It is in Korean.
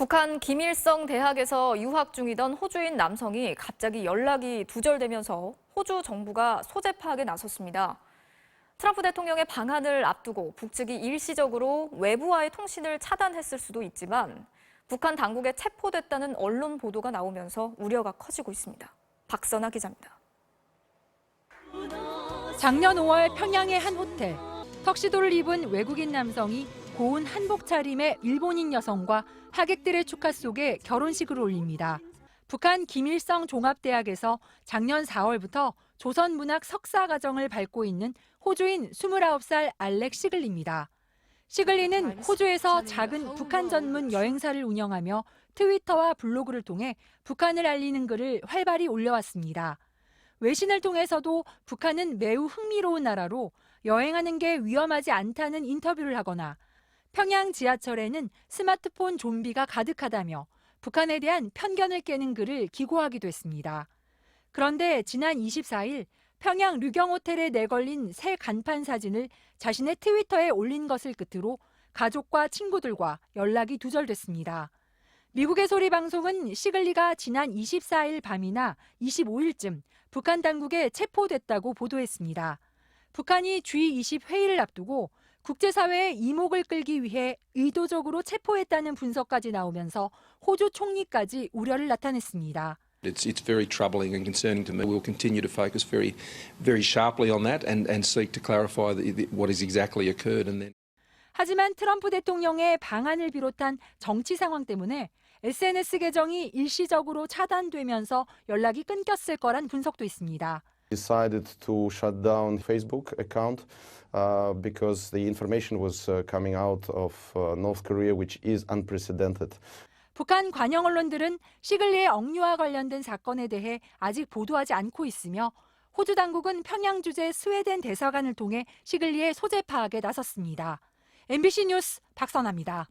북한 김일성 대학에서 유학 중이던 호주인 남성이 갑자기 연락이 두절되면서 호주 정부가 소재 파악에 나섰습니다. 트럼프 대통령의 방한을 앞두고 북측이 일시적으로 외부와의 통신을 차단했을 수도 있지만 북한 당국에 체포됐다는 언론 보도가 나오면서 우려가 커지고 있습니다. 박선아 기자입니다. 작년 5월 평양의 한 호텔, 턱시도를 입은 외국인 남성이 고운 한복 차림의 일본인 여성과 하객들의 축하 속에 결혼식을 올립니다. 북한 김일성 종합대학에서 작년 4월부터 조선문학 석사 과정을 밟고 있는 호주인 29살 알렉 시글리입니다. 시글리는 호주에서 작은 북한 전문 여행사를 운영하며 트위터와 블로그를 통해 북한을 알리는 글을 활발히 올려왔습니다. 외신을 통해서도 북한은 매우 흥미로운 나라로 여행하는 게 위험하지 않다는 인터뷰를 하거나 평양 지하철에는 스마트폰 좀비가 가득하다며 북한에 대한 편견을 깨는 글을 기고하기도 했습니다. 그런데 지난 24일 평양 류경 호텔에 내걸린 새 간판 사진을 자신의 트위터에 올린 것을 끝으로 가족과 친구들과 연락이 두절됐습니다. 미국의 소리 방송은 시글리가 지난 24일 밤이나 25일쯤 북한 당국에 체포됐다고 보도했습니다. 북한이 G20 회의를 앞두고 국제사회의 이목을 끌기 위해 의도적으로 체포했다는 분석까지 나오면서 호주 총리까지 우려를 나타냈습니다. It's very troubling and concerning to me. We'll continue to focus very sharply on that and seek to clarify what has exactly occurred. 하지만 트럼프 대통령의 방한을 비롯한 정치 상황 때문에 SNS 계정이 일시적으로 차단되면서 연락이 끊겼을 거란 분석도 있습니다. Decided to shut down Facebook account because the information was coming out of North Korea, which is unprecedented. 북한 관영 언론들은 시글리의 억류와 관련된 사건에 대해 아직 보도하지 않고 있으며 호주 당국은 평양 주재 스웨덴 대사관을 통해 시글리의 소재 파악에 나섰습니다. MBC 뉴스 박선아입니다.